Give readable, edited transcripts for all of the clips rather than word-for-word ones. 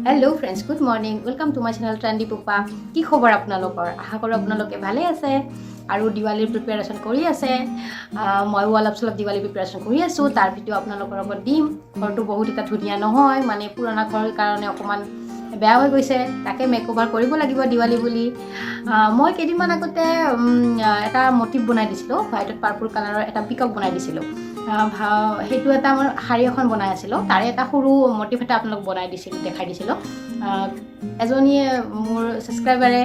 Hello' friends, good morning. Welcome to my channel trendy Pupa. কি খবৰ আপোনালোকৰ? আশা কৰোঁ আপোনালোকে ভালে আছে আৰু দিৱালীৰ প্ৰিপেৰেশ্যন কৰি আছে। ময়ো অলপ চলপ দিৱালী প্ৰিপেৰেশ্যন কৰি আছোঁ। তাৰ ভিডিঅ' আপোনালোকৰ লগত দিম। ঘৰটো বহুত এটা ধুনীয়া নহয়, মানে পুৰণা ঘৰৰ কাৰণে অকণমান বেয়া হৈ গৈছে। তাকে মেকঅভাৰ কৰিব লাগিব দিৱালী বুলি। মই কেইদিনমান আগতে এটা মটিভ বনাই দিছিলোঁ, হোৱাইটত পাৰ্পল কালাৰৰ এটা পিকক বনাই দিছিলোঁ। সেইটো এটা মই শাৰী এখন বনাই আছিলোঁ, তাৰে এটা সৰু মটিভ এটা আপোনালোক দেখাই দিছিলোঁ। এজনীয়ে মোৰ ছাবস্ক্ৰাইবাৰে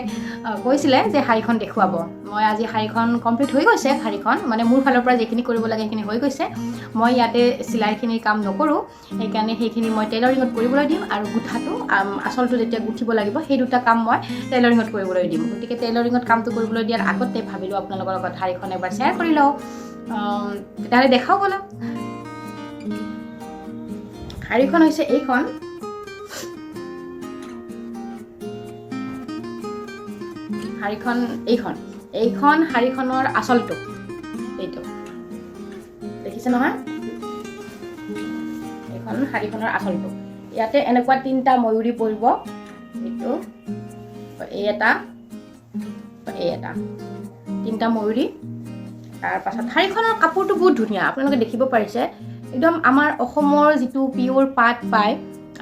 কৈছিলে যে শাৰীখন দেখুৱাব। মই আজি শাৰীখন কমপ্লিট হৈ গৈছে। শাৰীখন মানে মোৰ ফালৰ পৰা যিখিনি কৰিব লাগে সেইখিনি হৈ গৈছে। মই ইয়াতে চিলাইখিনিৰ কাম নকৰোঁ, সেইকাৰণে সেইখিনি মই টেইলৰিঙত কৰিবলৈ দিম আৰু গুঠাটো আচলটো যেতিয়া গুঠিব লাগিব সেই দুটা কাম মই টেইলৰিঙত কৰিবলৈ দিম। গতিকে টেইলৰিঙত কামটো কৰিবলৈ দিয়াৰ আগতে ভাবিলোঁ আপোনালোকৰ লগত শাৰীখন এবাৰ শ্বেয়াৰ কৰি লওঁ। তেতিয়াহ'লে দেখাও ব'লক। শাৰীখন হৈছে এইখন। এইখন শাৰীখনৰ আচলটো এইটো দেখিছে নহয়? এইখন শাৰীখনৰ আচলটো। ইয়াতে এনেকুৱা 3টা ময়ূৰী পৰিব। এইটো এই এটা 3টা ময়ূৰী। তাৰপাছত শাৰীখনৰ কাপোৰটো বহুত ধুনীয়া, আপোনালোকে দেখিব পাৰিছে। একদম আমাৰ অসমৰ যিটো পিয়'ৰ পাট পায়,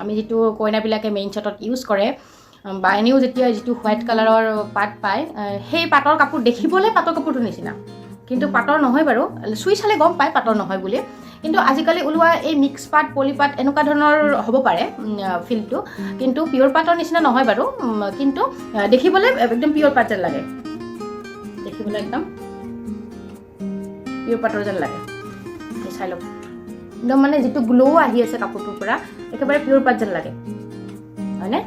আমি যিটো কইনাবিলাকে মেইন শ্বটত ইউজ কৰে, বা এনেও যেতিয়া যিটো হোৱাইট কালাৰৰ পাট পায়, সেই পাটৰ কাপোৰ দেখিবলৈ পাটৰ কাপোৰটোৰ নিচিনা, কিন্তু পাটৰ নহয় বাৰু। চুই চালে গম পায় পাটৰ নহয় বুলি। কিন্তু আজিকালি ওলোৱা এই মিক্স পাট, পলিপাট এনেকুৱা ধৰণৰ হ'ব পাৰে ফিল্ডটো, কিন্তু পিয়'ৰ পাটৰ নিচিনা নহয় বাৰু। কিন্তু দেখিবলৈ একদম পিয়'ৰ পাট যেন লাগে, দেখিবলৈ একদম পিয়'ৰ পাটৰ যেন লাগে। চাই লওক, একদম মানে যিটো গ্ল' আহি আছে কাপোৰটোৰ পৰা, একেবাৰে পিয়'ৰ পাট যেন লাগে, হয়নে?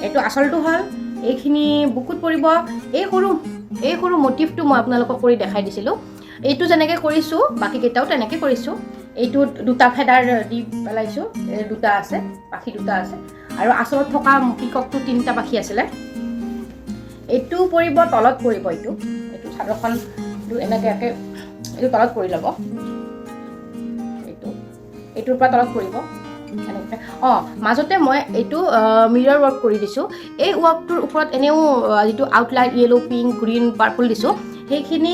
এইটো আচলটো হ'ল। এইখিনি বুকুত পৰিব। এই সৰু মটিভটো মই আপোনালোকক কৰি দেখাই দিছিলোঁ। এইটো যেনেকৈ কৰিছোঁ বাকীকেইটাও তেনেকৈ কৰিছোঁ। এইটোত 2টা ফেডাৰ দি পেলাইছোঁ, 2টা আছে, পাখি 2টা আছে। আৰু আচলত থকা পিককটো 3টা পাখি আছিলে। এইটো পৰিব, তলত পৰিব। এইটো চাদৰখন এনেকৈ এইটো তলত পৰি ল'ব। এইটোৰ পৰা তলত পৰিব এনেকৈ। মাজতে মই এইটো মিৰৰ ৱৰ্ক কৰি দিছোঁ। এই ৱৰ্কটোৰ ওপৰত এনেও যিটো outline yellow, pink, green, purple দিছোঁ, সেইখিনি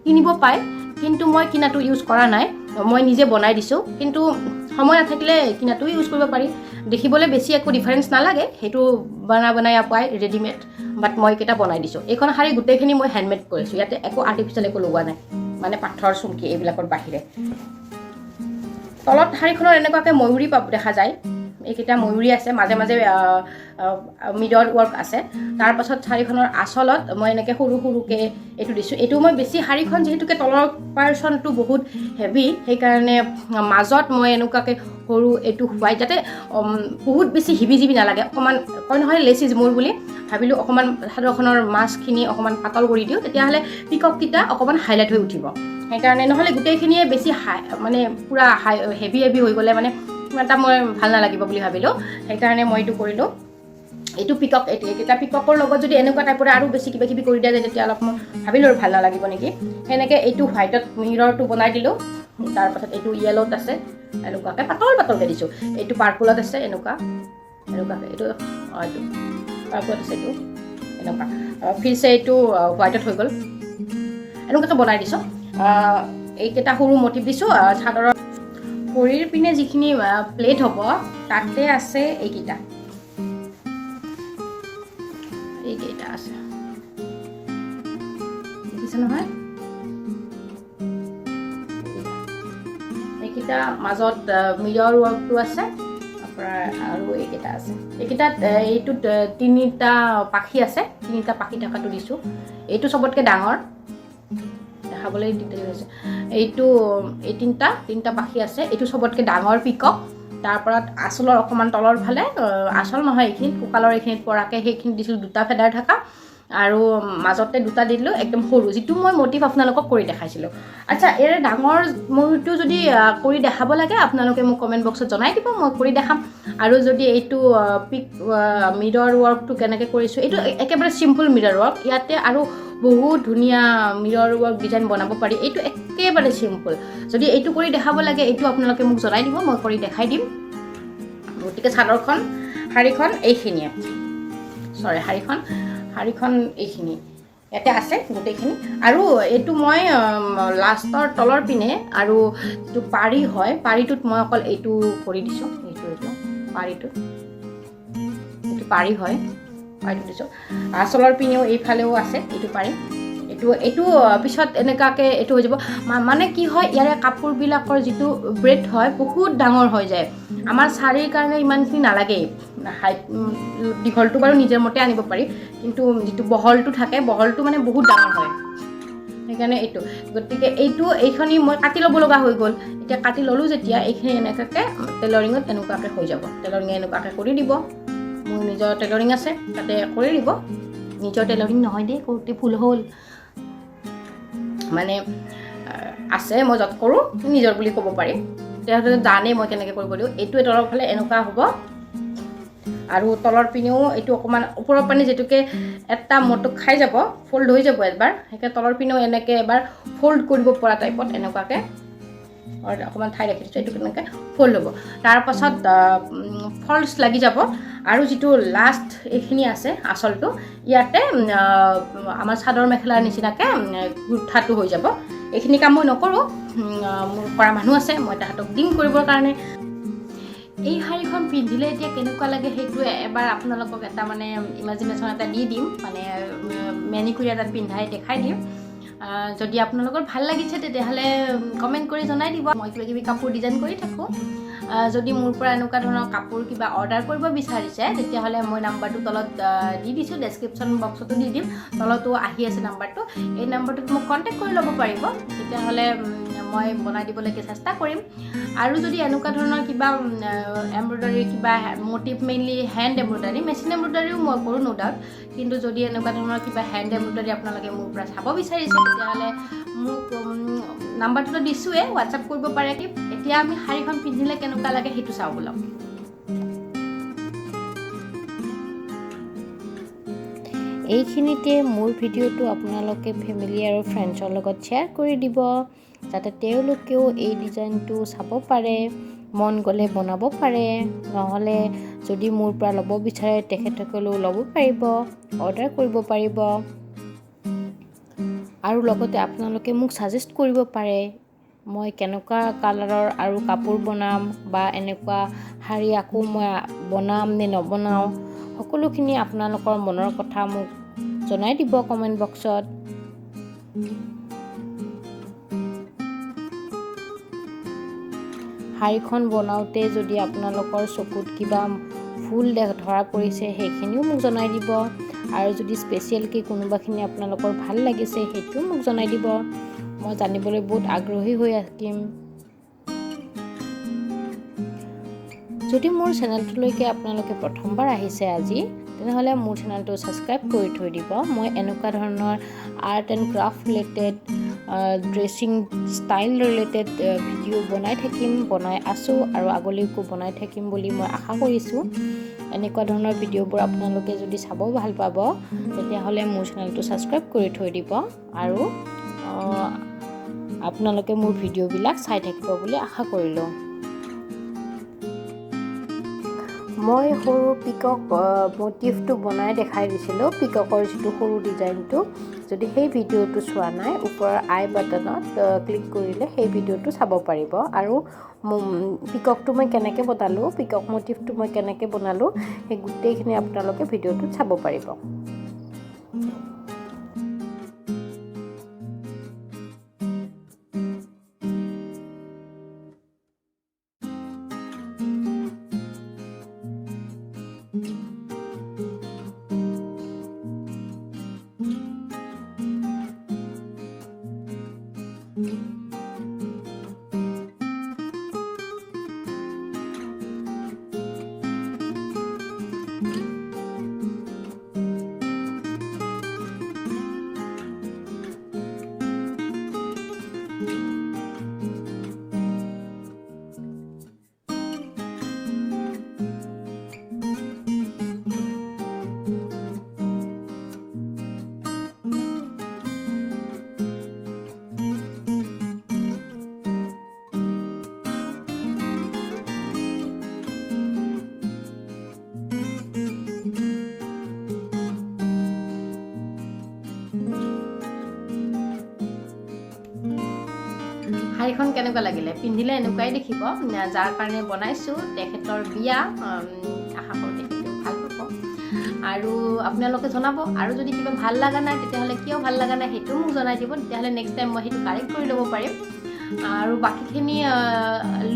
কিনিব পায়, কিন্তু মই কিনাটো ইউজ কৰা নাই। মই নিজে বনাই দিছোঁ, কিন্তু সময় নাথাকিলে কিনাটো ইউজ কৰিব পাৰি। দেখিবলৈ বেছি একো ডিফাৰেঞ্চ নালাগে, সেইটো বনাই পায় ৰেডিমেড, বাট মই কেইটা বনাই দিছোঁ। এইখন শাৰী গোটেইখিনি মই হেণ্ডমেড কৰিছোঁ। ইয়াতে একো আৰ্টিফিচিয়েল একো লগোৱা নাই, মানে পাথৰ চুমকি এইবিলাকৰ বাহিৰে। তলত শাৰীখনৰ এনেকুৱাকৈ ময়ূৰী দেখা যায়। এইকেইটা ময়ূৰী আছে, মাজে মাজে মিৰৰ ৱৰ্ক আছে। তাৰপাছত শাৰীখনৰ আচলত মই এনেকৈ সৰু সৰুকৈ এইটো দিছোঁ। এইটো মই বেছি শাৰীখন যিহেতুকে তলৰ পাৰ্চনটো বহুত হেভি, সেইকাৰণে মাজত মই এনেকুৱাকৈ সৰু এইটো হোৱাইট, যাতে বহুত বেছি হিবি নালাগে। অকণমান কয় নহয় লেচিজ মোৰ বুলি, ভাবিলোঁ অকণমান চাদৰখনৰ মাজখিনি অকণমান পাতল কৰি দিওঁ, তেতিয়াহ'লে পিকককেইটা অকণমান হাইলাইট হৈ উঠিব। সেইকাৰণে নহ'লে গোটেইখিনিয়ে বেছি মানে পূৰা হেভি হৈ গ'লে মানে ইমান এটা মই ভাল নালাগিব বুলি ভাবিলোঁ। সেইকাৰণে মই এইটো কৰিলোঁ। এইটো পিকক, এইকেইটা পিককৰ লগত যদি এনেকুৱা টাইপৰে আৰু বেছি কিবা কিবি কৰি দিয়া যায়, তেতিয়া অলপ মই ভাবিলোঁ আৰু ভাল নালাগিব নেকি। সেনেকৈ এইটো হোৱাইটত মিৰৰটো বনাই দিলোঁ। তাৰপাছত এইটো য়েলত আছে, এনেকুৱাকৈ পাতলকৈ দিছোঁ। এইটো পাৰ্পলত আছে, এনেকুৱাকৈ এইটো পাৰ্পলত আছে, এইটো এনেকুৱা ফিৰছে এইটো হোৱাইটত হৈ গ'ল। এনেকুৱাকৈ বনাই দিছোঁ। এইকেইটা সৰু মটিভ দিছোঁ। চাদৰৰ ভৰিৰ পিনে যিখিনি প্লেট হ'ব, তাতে আছে এইকেইটা আছে, দেখিছে নহয়? এইকেইটা মাজত মিৰৰ ৱৰ্কটো আছে, আৰু এইকেইটা আছে। এইকেইটাত এইটোত 3টা পাখি আছে, 3টা পাখি থকাটো দিছোঁ। এইটো চবতকৈ ডাঙৰ, দেখাবলৈ দিগদাৰি হৈছে। এইটো এই 3টা পাখি আছে। এইটো চবতকৈ ডাঙৰ পিকক। তাৰপৰা আচলৰ অকণমান তলৰ ফালে, আচল নহয় এইখিনিত, কঁকালৰ এইখিনিত পৰাকৈ সেইখিনিত দিছিলোঁ 2টা ফেডাৰ থকা, আৰু মাজতে 2টা দি দিলোঁ একদম সৰু, যিটো মই মটিভ আপোনালোকক কৰি দেখাইছিলোঁ। আচ্ছা, এই ডাঙৰ ময়ূৰটো যদি কৰি দেখাব লাগে, আপোনালোকে মোক কমেণ্ট বক্সত জনাই দিব, মই কৰি দেখাম। আৰু যদি এইটো মিৰৰ ৱৰ্কটো কেনেকৈ কৰিছোঁ, এইটো একেবাৰে চিম্পল মিৰৰ ৱৰ্ক। ইয়াতে আৰু বহুত ধুনীয়া মিৰৰ ৱৰ্ক ডিজাইন বনাব পাৰি। এইটো একেবাৰে চিম্পল। যদি এইটো কৰি দেখাব লাগে, এইটো আপোনালোকে মোক জনাই দিব, মই কৰি দেখাই দিম। গতিকে চাদৰখন শাৰীখন এইখিনিয়ে শাৰীখন এইখিনি ইয়াতে আছে গোটেইখিনি আৰু এইটো মই লাষ্টৰ তলৰ পিনে আৰু যিটো পাৰি হয় পাৰিটোত মই অকল এইটো কৰি দিছোঁ এইটো পাৰিটোত এইটো পাৰি হয় পাৰিটো দিছোঁ আঁচলৰ পিনেও এইফালেও আছে এইটো পাৰি এইটো পিছত এনেকুৱাকৈ এইটো হৈ যাব মানে কি হয় ইয়াৰে কাপোৰবিলাকৰ যিটো ব্ৰেড হয় বহুত ডাঙৰ হৈ যায় আমাৰ শাৰীৰ কাৰণে ইমানখিনি নালাগেই হাইট দীঘলটো বাৰু নিজৰ মতে আনিব পাৰি কিন্তু যিটো বহলটো থাকে বহলটো মানে বহুত ডাঙৰ হয় সেইকাৰণে এইটো গতিকে এইখিনি মই কাটি ল'ব লগা হৈ গ'ল এতিয়া কাটি ল'লোঁ যেতিয়া এইখিনি এনেকুৱাকৈ টেইলৰিঙত এনেকুৱাকৈ হৈ যাব টেইলৰিঙে এনেকুৱাকৈ কৰি দিব মোৰ নিজৰ টেইলৰিং আছে তাতে কৰি দিব নিজৰ টেইলৰিং নহয় দেই কৰোঁতে ভুল হ'ল মানে আছে মই য'ত কৰোঁ নিজৰ বুলি ক'ব পাৰি তেতিয়াহ'লে জানেই মই কেনেকৈ কৰিব দিওঁ এইটো তলৰ ফালে এনেকুৱা হ'ব আৰু তলৰ পিনেও এইটো অকণমান ওপৰৰ পানী যেতুকে এটা মটক খাই যাব ফল্ড হৈ যাব এবাৰ সেইকাৰণে তলৰ পিনেও এনেকৈ এবাৰ ফল্ড কৰিব পৰা টাইপত এনেকুৱাকৈ অকণমান ঠাই ৰাখি দিছোঁ এইটো কেনেকৈ ফল্ড হ'ব তাৰপাছত ফল্ডছ লাগি যাব আৰু যিটো লাষ্ট এইখিনি আছে আঁচলটো ইয়াতে আমাৰ চাদৰ মেখেলাৰ নিচিনাকৈ গুঠাটো হৈ যাব এইখিনি কাম মই নকৰোঁ মোৰ কৰা মানুহ আছে মই তাহাঁতক দিম কৰিবৰ কাৰণে এই শাৰীখন পিন্ধিলে এতিয়া কেনেকুৱা লাগে সেইটো এবাৰ আপোনালোকক এটা মানে ইমাজিনেশ্যন এটা দি দিম মানে মেনিকুৰি এটাত পিন্ধাই দেখাই দিম যদি আপোনালোকৰ ভাল লাগিছে তেতিয়াহ'লে কমেণ্ট কৰি জনাই দিব মই কিবাকিবি কাপোৰ ডিজাইন কৰি থাকোঁ যদি মোৰ পৰা এনেকুৱা ধৰণৰ কাপোৰ কিবা অৰ্ডাৰ কৰিব বিচাৰিছে তেতিয়াহ'লে মই নাম্বাৰটো তলত দি দিছোঁ ডেছক্ৰিপশ্যন বক্সতো দি দিম তলতো আহি আছে নাম্বাৰটো এই নাম্বাৰটোত মোক কণ্টেক্ট কৰি ল'ব পাৰিব তেতিয়াহ'লে মই বনাই দিবলৈকে চেষ্টা কৰিম আৰু যদি এনেকুৱা ধৰণৰ কিবা এমব্ৰইডাৰী কিবা motif mainly hand embroidery machine এমব্ৰইডাৰীও মই কৰোঁ ন' ডাউট কিন্তু যদি এনেকুৱা ধৰণৰ কিবা হেণ্ড এমব্ৰইডাৰী আপোনালোকে মোৰ পৰা চাব বিচাৰিছে তেতিয়াহ'লে মোক নাম্বাৰটোতো দিছোঁৱে হোৱাটছআপ কৰিব পাৰে কি এতিয়া আমি শাৰীখন পিন্ধিলে কেনেকুৱা লাগে সেইটো চাওঁ বলক এইখিনিতে মোৰ ভিডিঅ'টো আপোনালোকে ফেমিলি আৰু ফ্ৰেণ্ডছৰ লগত শ্বেয়াৰ কৰি দিব যাতে তেওঁলোকেও এই ডিজাইনটো চাব পাৰে মন গ'লে বনাব পাৰে নহ'লে যদি মোৰ পৰা ল'ব বিচাৰে তেখেতসকলেও ল'ব পাৰিব অৰ্ডাৰ কৰিব পাৰিব আৰু লগতে আপোনালোকে মোক ছাজেষ্ট কৰিব পাৰে মই কেনেকুৱা কালাৰৰ আৰু কাপোৰ বনাম বা এনেকুৱা শাৰী আকৌ মই বনাম নে নবনাওঁ সকলোখিনি আপোনালোকৰ মনৰ কথা মোক জনাই দিব কমেণ্ট বক্সত শাৰীখন বনাওঁতে যদি আপোনালোকৰ চকুত কিবা ফুল ধৰা পৰিছে সেইখিনিও মোক জনাই দিব আৰু যদি স্পেচিয়েলকৈ কোনোবাখিনি আপোনালোকৰ ভাল লাগিছে সেইটোও মোক জনাই দিব মই জানিবলৈ বহুত আগ্ৰহী হৈ থাকিম যদি মোৰ চেনেলটোলৈকে আপোনালোকে প্ৰথমবাৰ আহিছে আজি তেনেহ'লে মোৰ চেনেলটো ছাবস্ক্ৰাইব কৰি থৈ দিব মই এনেকুৱা ধৰণৰ art and craft related dressing style related video' বনাই আছোঁ আৰু আগলৈকো বনাই থাকিম বুলি মই আশা কৰিছোঁ এনেকুৱা ধৰণৰ ভিডিঅ'বোৰ আপোনালোকে যদি চাব ভাল পাব তেতিয়াহ'লে মোৰ চেনেলটো ছাবস্ক্ৰাইব কৰি থৈ দিব আৰু আপোনালোকে মোৰ ভিডিঅ'বিলাক চাই থাকিব বুলি আশা কৰিলোঁ মই সৰু পিকক মটিভটো বনাই দেখাই দিছিলোঁ পিককৰ যিটো সৰু ডিজাইনটো যদি সেই ভিডিঅ'টো চোৱা নাই ওপৰৰ আই বাটনত ক্লিক কৰিলে সেই ভিডিঅ'টো চাব পাৰিব আৰু পিককটো মই কেনেকৈ বনালোঁ পিকক মটিভটো মই কেনেকৈ বনালোঁ সেই গোটেইখিনি আপোনালোকে ভিডিঅ'টোত চাব পাৰিব শাড়ীখন কেনেকুৱা লাগিলে পিন্ধিলে এনেকুৱাই দেখিব যাৰ কাৰণে বনাইছোঁ তেখেতৰ বিয়া আশা কৰোঁ তেখেতেও ভাল পাব আৰু আপোনালোকে জনাব আৰু যদি কিবা ভাল লগা নাই তেতিয়াহ'লে কিয় ভাল লগা নাই সেইটো মোক জনাই দিব তেতিয়াহ'লে নেক্সট টাইম মই সেইটো কাৰেক্ট কৰি ল'ব পাৰিম আৰু বাকীখিনি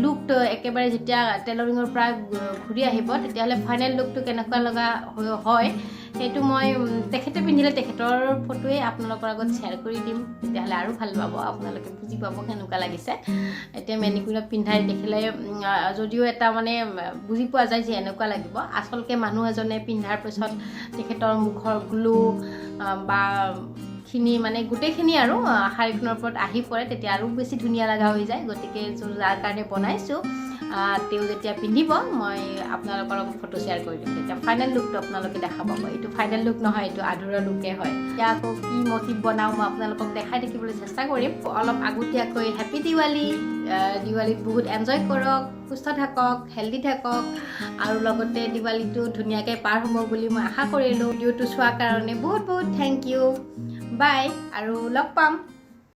লুকটো একেবাৰে যেতিয়া টেইলৰিঙৰ পৰা ঘূৰি আহিব তেতিয়াহ'লে ফাইনেল লুকটো কেনেকুৱা লগা হয় সেইটো মই তেখেতে পিন্ধিলে তেখেতৰ ফটোৱে আপোনালোকৰ আগত শ্বেয়াৰ কৰি দিম তেতিয়াহ'লে আৰু ভাল পাব আপোনালোকে বুজি পাব কেনেকুৱা লাগিছে এতিয়া মেনিকুইনত পিন্ধাই দেখিলে যদিও এটা মানে বুজি পোৱা যায় যে এনেকুৱা লাগিব আচলতে মানুহ এজনে পিন্ধাৰ পিছত তেখেতৰ মুখৰ গ্লো বা খিনি মানে গোটেইখিনি আৰু শাড়ীখনৰ ওপৰত আহি পৰে তেতিয়া আৰু বেছি ধুনীয়া লগা হৈ যায় গতিকে যাৰ কাৰণে বনাইছোঁ তেওঁ যেতিয়া পিন্ধিব মই আপোনালোকৰ লগত ফটো শ্বেয়াৰ কৰি দিম তেতিয়া ফাইনেল লুকটো আপোনালোকে দেখা পাব এইটো ফাইনেল লুক নহয় এইটো আধৰুৱা লুকে হয় এতিয়া আকৌ কি মটিভ বনাওঁ মই আপোনালোকক দেখাই থাকিবলৈ চেষ্টা কৰিম অলপ আগতীয়াকৈ হেপী দিৱালী দিৱালীত বহুত এনজয় কৰক সুস্থ থাকক হেল্ডি থাকক আৰু লগতে দিৱালীটো ধুনীয়াকৈ পাৰ হ'ব বুলি মই আশা কৰিলোঁ ভিডিঅ'টো চোৱাৰ কাৰণে বহুত বহুত থেংক ইউ বাই আৰু লগ পাম